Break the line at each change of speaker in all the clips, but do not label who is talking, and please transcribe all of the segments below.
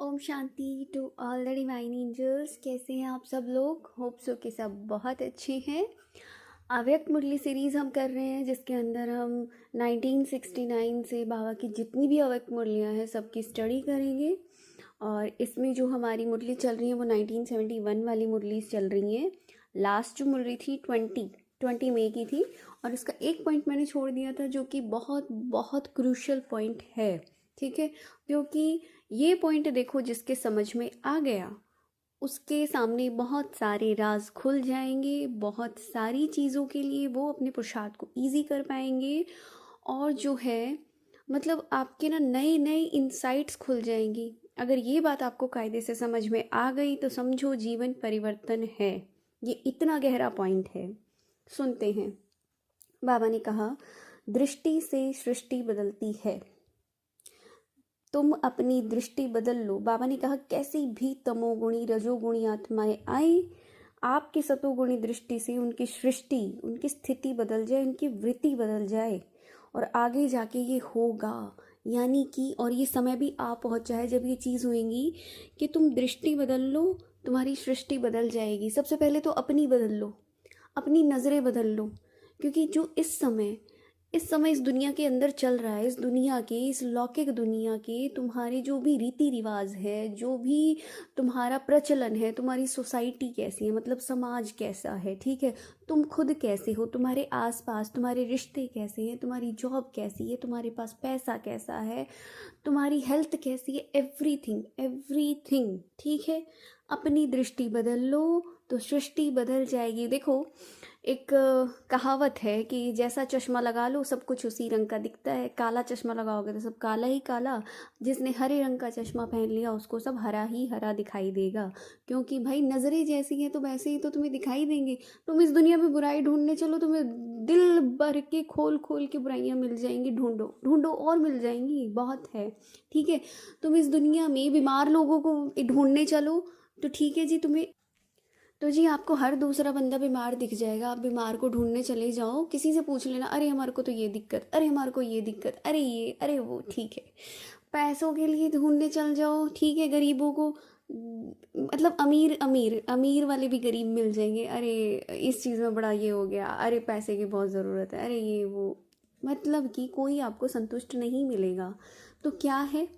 Om Shanti to all the divine angels. कैसे हैं आप सब लोग? होप सो कि सब बहुत अच्छे हैं। अव्यक्त मुरली सीरीज़ हम कर रहे हैं जिसके अंदर हम 1969 से बाबा की जितनी भी अव्यक्त मुरलियाँ हैं सबकी स्टडी करेंगे। और इसमें जो हमारी मुरली चल रही है वो 1971 वाली मुरलीज चल रही हैं। लास्ट जो मुरली थी 20 मई की थी और उसका एक पॉइंट मैंने छोड़ दिया था जो कि बहुत बहुत क्रूशल पॉइंट है। ठीक है, क्योंकि ये पॉइंट देखो जिसके समझ में आ गया उसके सामने बहुत सारे राज खुल जाएंगे, बहुत सारी चीज़ों के लिए वो अपने पुरुषार्थ को ईजी कर पाएंगे। और जो है मतलब आपके ना नए नए इंसाइट्स खुल जाएंगी। अगर ये बात आपको कायदे से समझ में आ गई तो समझो जीवन परिवर्तन है। ये इतना गहरा पॉइंट है। सुनते हैं। बाबा ने कहा, दृष्टि से सृष्टि बदलती है। तुम अपनी दृष्टि बदल लो। बाबा ने कहा, कैसी भी तमोगुणी रजोगुणी आत्माएं आए, आपकी सतोगुणी दृष्टि से उनकी सृष्टि, उनकी स्थिति बदल जाए, उनकी वृत्ति बदल जाए और आगे जाके ये होगा। यानी कि और ये समय भी आ पहुंचा है जब ये चीज़ होएंगी कि तुम दृष्टि बदल लो, तुम्हारी सृष्टि बदल जाएगी। सबसे पहले तो अपनी बदल लो, अपनी नज़रें बदल लो। क्योंकि जो इस समय इस दुनिया के अंदर चल रहा है, इस दुनिया के, इस लौकिक दुनिया के तुम्हारे जो भी रीति रिवाज है, जो भी तुम्हारा प्रचलन है, तुम्हारी सोसाइटी कैसी है, मतलब समाज कैसा है, ठीक है, तुम खुद कैसे हो, तुम्हारे आसपास तुम्हारे रिश्ते कैसे हैं, तुम्हारी जॉब कैसी है, तुम्हारे पास पैसा कैसा है, तुम्हारी हेल्थ कैसी है, एवरीथिंग एवरीथिंग। ठीक है, अपनी दृष्टि बदल लो तो सृष्टि बदल जाएगी। देखो, एक कहावत है कि जैसा चश्मा लगा लो सब कुछ उसी रंग का दिखता है। काला चश्मा लगाओगे तो सब काला ही काला, जिसने हरे रंग का चश्मा पहन लिया उसको सब हरा ही हरा दिखाई देगा। क्योंकि भाई नज़रें जैसी हैं तो वैसे ही तो तुम्हें दिखाई देंगे। तुम इस दुनिया में बुराई ढूंढने चलो, तुम्हें दिल भर के खोल खोल के बुराइयां मिल जाएंगी। ढूंढो ढूंढो और मिल जाएंगी, बहुत है। ठीक है, तुम इस दुनिया में बीमार लोगों को ढूंढने चलो तो ठीक है जी, तुम्हें तो जी आपको हर दूसरा बंदा बीमार दिख जाएगा। आप बीमार को ढूंढने चले जाओ, किसी से पूछ लेना, अरे हमारे को तो ये दिक्कत, अरे हमारे को ये दिक्कत, अरे ये अरे वो। ठीक है, पैसों के लिए ढूंढने चल जाओ, ठीक है, गरीबों को मतलब अमीर अमीर अमीर वाले भी गरीब मिल जाएंगे। अरे इस चीज़ में बड़ा ये हो गया, अरे पैसे की बहुत ज़रूरत है, अरे ये वो। मतलब कि कोई आपको संतुष्ट नहीं मिलेगा। तो क्या है,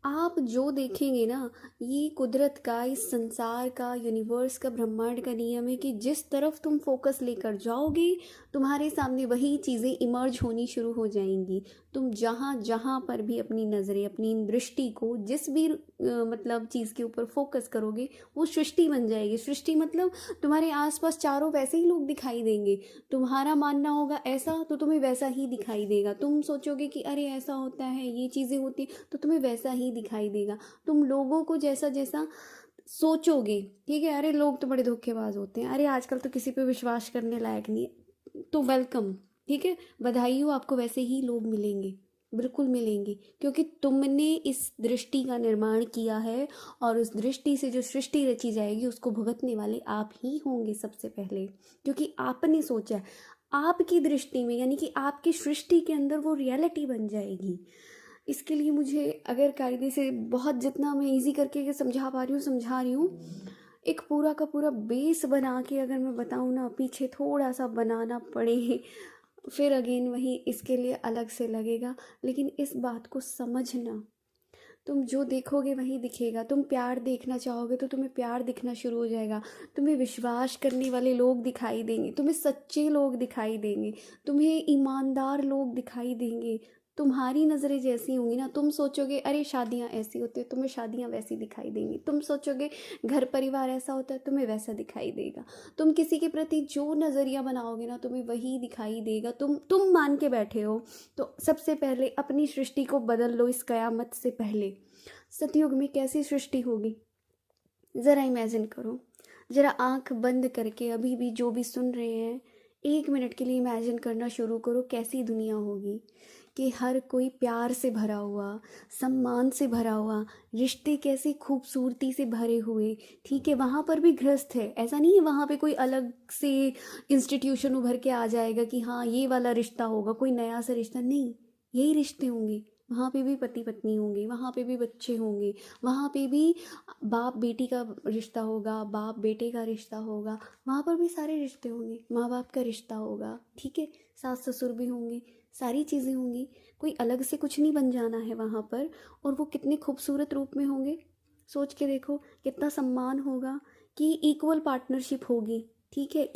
आप जो देखेंगे ना, ये कुदरत का, इस संसार का, यूनिवर्स का, ब्रह्मांड का नियम है कि जिस तरफ तुम फोकस लेकर जाओगे तुम्हारे सामने वही चीज़ें इमर्ज होनी शुरू हो जाएंगी। तुम जहाँ जहाँ पर भी अपनी नज़रें, अपनी दृष्टि को जिस भी मतलब चीज़ के ऊपर फोकस करोगे वो सृष्टि बन जाएगी। सृष्टि मतलब तुम्हारे आसपास चारों वैसे ही लोग दिखाई देंगे। तुम्हारा मानना होगा ऐसा तो तुम्हें वैसा ही दिखाई देगा। तुम सोचोगे कि अरे ऐसा होता है, ये चीज़ें होती हैं, तो तुम्हें वैसा ही दिखाई देगा। तुम लोगों को जैसा जैसा सोचोगे, ठीक है, अरे लोग तो बड़े धोखेबाज होते हैं, अरे आजकल तो किसी पे विश्वास करने लायक नहीं है, तो वेलकम, ठीक है, बधाई हो, आपको वैसे ही लोग मिलेंगे, बिल्कुल मिलेंगे। क्योंकि तुमने इस दृष्टि का निर्माण किया है और उस दृष्टि से जो सृष्टि रची जाएगी उसको भुगतने वाले आप ही होंगे सबसे पहले। क्योंकि आपने सोचा है, आपकी दृष्टि में यानी कि आपकी सृष्टि के अंदर वो रियलिटी बन जाएगी। इसके लिए मुझे अगर कायदे से बहुत जितना मैं इजी करके समझा पा रही हूँ समझा रही हूँ। एक पूरा का पूरा बेस बना के अगर मैं बताऊँ ना, पीछे थोड़ा सा बनाना पड़े फिर अगेन वही इसके लिए अलग से लगेगा। लेकिन इस बात को समझना, तुम जो देखोगे वही दिखेगा। तुम प्यार देखना चाहोगे तो तुम्हें प्यार दिखना शुरू हो जाएगा। तुम्हें विश्वास करने वाले लोग दिखाई देंगे, तुम्हें सच्चे लोग दिखाई देंगे, तुम्हें ईमानदार लोग दिखाई देंगे। तुम्हारी नज़रें जैसी होंगी ना, तुम सोचोगे अरे शादियाँ ऐसी होती है, तुम्हें शादियाँ वैसी दिखाई देंगी। तुम सोचोगे घर परिवार ऐसा होता है, तुम्हें वैसा दिखाई देगा। तुम किसी के प्रति जो नज़रिया बनाओगे ना तुम्हें वही दिखाई देगा। तुम मान के बैठे हो तो सबसे पहले अपनी सृष्टि को बदल लो। इस कयामत से पहले सतयुग में कैसी सृष्टि होगी ज़रा इमेजिन करो। ज़रा आंख बंद करके अभी भी जो भी सुन रहे हैं 1 मिनट के लिए इमेजिन करना शुरू करो, कैसी दुनिया होगी कि हर कोई प्यार से भरा हुआ, सम्मान से भरा हुआ, रिश्ते कैसे खूबसूरती से भरे हुए। ठीक है, वहाँ पर भी गृहस्थ है, ऐसा नहीं है वहाँ पे कोई अलग से इंस्टीट्यूशन उभर के आ जाएगा कि हाँ ये वाला रिश्ता होगा, कोई नया सा रिश्ता नहीं। यही रिश्ते होंगे, वहाँ पे भी पति पत्नी होंगे, वहाँ पे भी बच्चे होंगे, वहाँ पे भी बाप बेटी का रिश्ता होगा, बाप बेटे का रिश्ता होगा, वहाँ पर भी सारे रिश्ते होंगे, माँ बाप का रिश्ता होगा, ठीक है, सास ससुर भी होंगे, सारी चीज़ें होंगी। कोई अलग से कुछ नहीं बन जाना है वहाँ पर। और वो कितने खूबसूरत रूप में होंगे, सोच के देखो कितना सम्मान होगा कि इक्वल पार्टनरशिप होगी, ठीक है,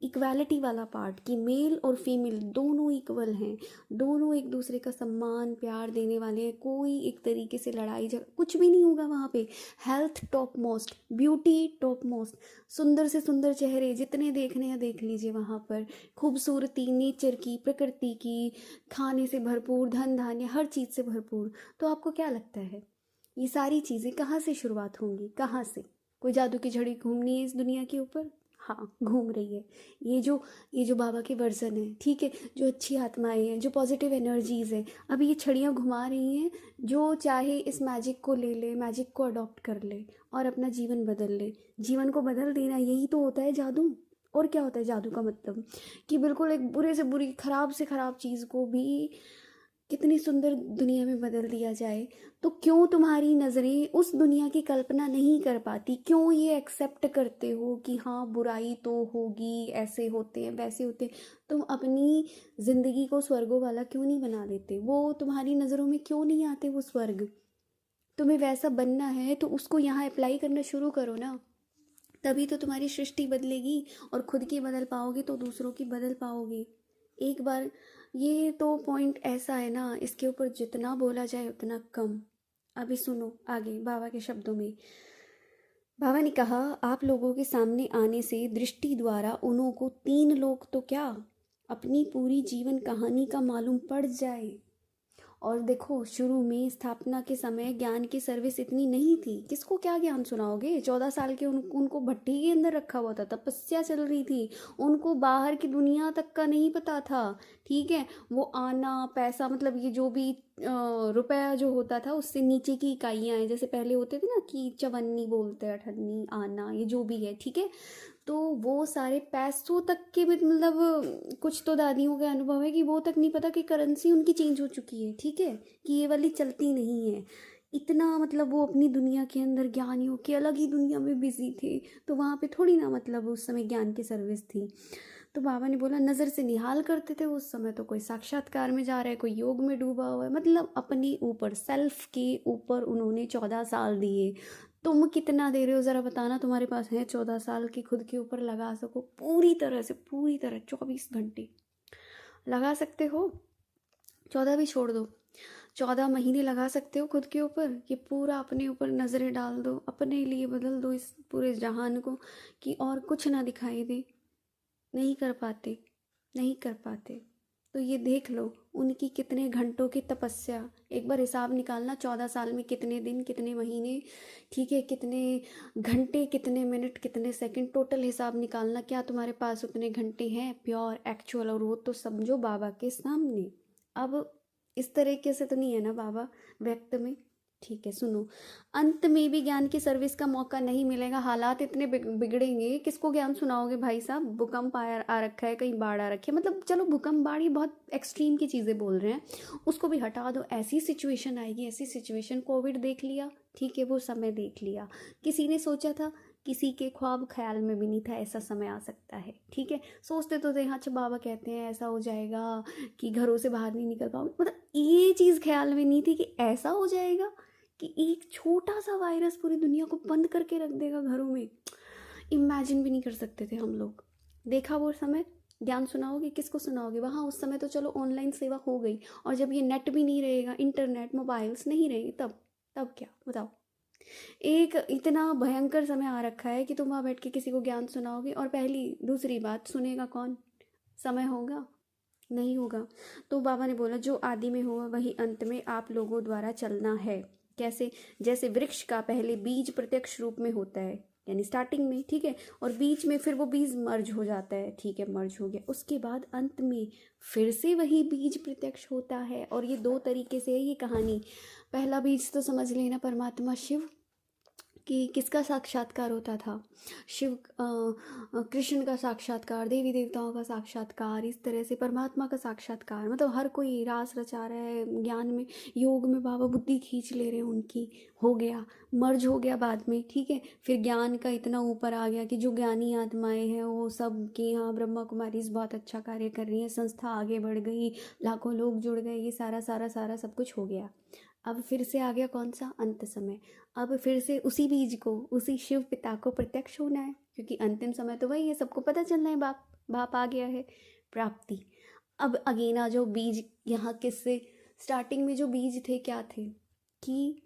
इक्वालिटी वाला पार्ट कि मेल और फीमेल दोनों इक्वल हैं, दोनों एक दूसरे का सम्मान प्यार देने वाले हैं, कोई एक तरीके से लड़ाई झगड़ा कुछ भी नहीं होगा वहाँ पे। Health top most, beauty top most, सुंदर से सुंदर चेहरे जितने देखने हैं देख लीजिए वहाँ पर, खूबसूरती नेचर की, प्रकृति की, खाने से भरपूर, धन धान्य हर चीज़ से भरपूर। तो आपको क्या लगता है ये सारी चीज़ें कहाँ से शुरुआत होंगी, कहाँ से? कोई जादू की झड़ी घूमनी है इस दुनिया के ऊपर? हाँ, घूम रही है। ये जो बाबा के वर्जन है, ठीक है, जो अच्छी आत्माएं हैं, जो पॉजिटिव एनर्जीज हैं, अभी ये छड़ियाँ घुमा रही हैं। जो चाहे इस मैजिक को ले ले, मैजिक को अडॉप्ट कर ले और अपना जीवन बदल ले। जीवन को बदल देना यही तो होता है जादू। और क्या होता है जादू का मतलब? कि बिल्कुल एक बुरे से बुरी, खराब से खराब चीज़ को भी कितनी सुंदर दुनिया में बदल दिया जाए। तो क्यों तुम्हारी नज़रें उस दुनिया की कल्पना नहीं कर पाती? क्यों ये एक्सेप्ट करते हो कि हाँ बुराई तो होगी, ऐसे होते हैं वैसे होते हैं? तुम अपनी ज़िंदगी को स्वर्गों वाला क्यों नहीं बना देते? वो तुम्हारी नज़रों में क्यों नहीं आते वो स्वर्ग? तुम्हें वैसा बनना है तो उसको यहाँ अप्लाई करना शुरू करो ना, तभी तो तुम्हारी सृष्टि बदलेगी। और खुद की बदल पाओगे तो दूसरों की बदल पाओगे। एक बार ये तो पॉइंट ऐसा है ना, इसके ऊपर जितना बोला जाए उतना कम। अभी सुनो आगे बाबा के शब्दों में। बाबा ने कहा, आप लोगों के सामने आने से दृष्टि द्वारा उन्हों को 3 लोग तो क्या, अपनी पूरी जीवन कहानी का मालूम पड़ जाए। और देखो शुरू में स्थापना के समय ज्ञान की सर्विस इतनी नहीं थी, किसको क्या ज्ञान सुनाओगे? 14 साल के उनको भट्टी के अंदर रखा हुआ था, तपस्या चल रही थी, उनको बाहर की दुनिया तक का नहीं पता था, ठीक है। वो आना पैसा, मतलब ये जो भी रुपया जो होता था उससे नीचे की इकाइयाँ हैं, जैसे पहले होते थे ना कि चवन्नी बोलते हैं, अठन्नी, आना, ये जो भी है, ठीक है। तो वो सारे पैसों तक के भी, मतलब कुछ तो दादियों का अनुभव है कि वो तक नहीं पता कि करेंसी उनकी चेंज हो चुकी है, ठीक है, कि ये वाली चलती नहीं है। इतना मतलब वो अपनी दुनिया के अंदर ज्ञानियों की अलग ही दुनिया में बिजी थे। तो वहाँ पे थोड़ी ना मतलब उस समय ज्ञान की सर्विस थी। तो बाबा ने बोला नज़र से निहाल करते थे उस समय, तो कोई साक्षात्कार में जा रहा है, कोई योग में डूबा हुआ है, मतलब अपने ऊपर, सेल्फ के ऊपर उन्होंने 14 साल दिए। तुम कितना दे रहे हो ज़रा बताना? तुम्हारे पास है 14 साल की खुद के ऊपर लगा सको पूरी तरह से, पूरी तरह 24 घंटे लगा सकते हो? 14 भी छोड़ दो, 14 महीने लगा सकते हो खुद के ऊपर कि पूरा अपने ऊपर नज़रें डाल दो, अपने लिए बदल दो इस पूरे जहान को कि और कुछ ना दिखाई दे? नहीं कर पाते, नहीं कर पाते। तो ये देख लो उनकी कितने घंटों की तपस्या। एक बार हिसाब निकालना, 14 साल में कितने दिन, कितने महीने, ठीक है, कितने घंटे, कितने मिनट, कितने सेकंड, टोटल हिसाब निकालना। क्या तुम्हारे पास उतने घंटे हैं प्योर एक्चुअल? और वो तो समझो बाबा के सामने। अब इस तरीके से तो नहीं है ना बाबा व्यक्त में, ठीक है। सुनो, अंत में भी ज्ञान की सर्विस का मौका नहीं मिलेगा। हालात इतने बिगड़ेंगे, किसको ज्ञान सुनाओगे भाई साहब? भूकंप आ रखा है, कहीं बाढ़ आ रखी है, मतलब चलो भूकंप बाढ़ ये बहुत एक्सट्रीम की चीज़ें बोल रहे हैं, उसको भी हटा दो। ऐसी सिचुएशन आएगी, ऐसी सिचुएशन, कोविड देख लिया, ठीक है, वो समय देख लिया। किसी ने सोचा था? किसी के ख्वाब ख्याल में भी नहीं था ऐसा समय आ सकता है, ठीक है। सोचते तो थे, अच्छा बाबा कहते हैं ऐसा हो जाएगा कि घरों से बाहर नहीं निकल पाओगे, मतलब ये चीज़ ख्याल में नहीं थी कि ऐसा हो जाएगा कि एक छोटा सा वायरस पूरी दुनिया को बंद करके रख देगा घरों में। इमेजिन भी नहीं कर सकते थे हम लोग। देखा वो समय? ज्ञान सुनाओगे, किसको सुनाओगे? वहाँ उस समय तो चलो ऑनलाइन सेवा हो गई, और जब ये नेट भी नहीं रहेगा, इंटरनेट मोबाइल्स नहीं रहेंगे, तब क्या बताओ? एक इतना भयंकर समय आ रखा है कि तुम वहाँ बैठ के किसी को ज्ञान सुनाओगे, और पहली दूसरी बात, सुनेगा कौन? समय होगा? नहीं होगा। तो बाबा ने बोला जो आदि में हुआ वही अंत में आप लोगों द्वारा चलना है। कैसे? जैसे वृक्ष का पहले बीज प्रत्यक्ष रूप में होता है, यानी स्टार्टिंग में, ठीक है, और बीच में फिर वो बीज मर्ज हो जाता है, ठीक है, मर्ज हो गया, उसके बाद अंत में फिर से वही बीज प्रत्यक्ष होता है। और ये 2 तरीके से है ये कहानी। पहला बीज तो समझ लेना परमात्मा शिव, कि किसका साक्षात्कार होता था, शिव कृष्ण का साक्षात्कार, देवी देवताओं का साक्षात्कार, इस तरह से परमात्मा का साक्षात्कार, मतलब हर कोई रास रचा रहा है ज्ञान में, योग में बाबा बुद्धि खींच ले रहे हैं उनकी, हो गया मर्ज हो गया बाद में, ठीक है। फिर ज्ञान का इतना ऊपर आ गया कि जो ज्ञानी आत्माएं हैं वो सब कि हाँ ब्रह्मा कुमारी बहुत अच्छा कार्य कर रही है, संस्था आगे बढ़ गई, लाखों लोग जुड़ गए, ये सारा सारा सारा सब कुछ हो गया। अब फिर से आ गया कौन सा, अंत समय। अब फिर से उसी बीज को, उसी शिव पिता को प्रत्यक्ष होना है, क्योंकि अंतिम समय तो वही है, सबको पता चलना है, बाप बाप आ गया है, प्राप्ति। अब अगेन आ जाओ बीज, यहाँ किससे स्टार्टिंग में जो बीज थे क्या थे, कि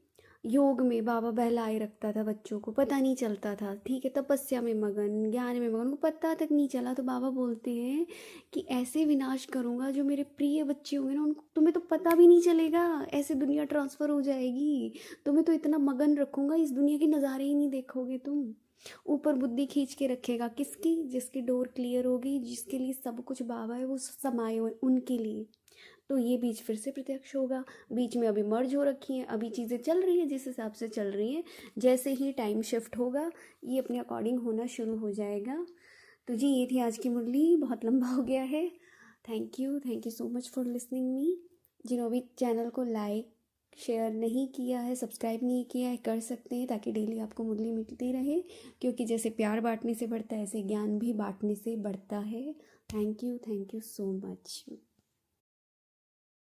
योग में बाबा बहलाए रखता था बच्चों को, पता नहीं चलता था, ठीक है, तपस्या में मगन, ज्ञान में मगन, उनको पता तक नहीं चला, तो बाबा बोलते हैं कि ऐसे विनाश करूँगा जो मेरे प्रिय बच्चे होंगे ना, उनको तुम्हें तो पता भी नहीं चलेगा, ऐसे दुनिया ट्रांसफ़र हो जाएगी, तुम्हें तो इतना मगन रखूँगा इस दुनिया के नज़ारे ही नहीं देखोगे तुम। ऊपर बुद्धि खींच के रखेगा किसकी, जिसकी डोर क्लियर होगी, जिसके लिए सब कुछ बाबा है वो समाये हुए उनके लिए। तो ये बीज फिर से प्रत्यक्ष होगा। बीच में अभी मर्ज हो रखी हैं, अभी चीज़ें चल रही हैं जिस हिसाब से चल रही हैं, जैसे ही टाइम शिफ्ट होगा ये अपने अकॉर्डिंग होना शुरू हो जाएगा। तो जी ये थी आज की मुरली, बहुत लंबा हो गया है। Thank you so much for listening me. जिन्होंने भी चैनल को लाइक शेयर नहीं किया है, सब्सक्राइब नहीं किया है, कर सकते हैं, ताकि डेली आपको मुरली मिलती रहे, क्योंकि जैसे प्यार बांटने से बढ़ता है ऐसे ज्ञान भी बांटने से बढ़ता है। Thank you so much.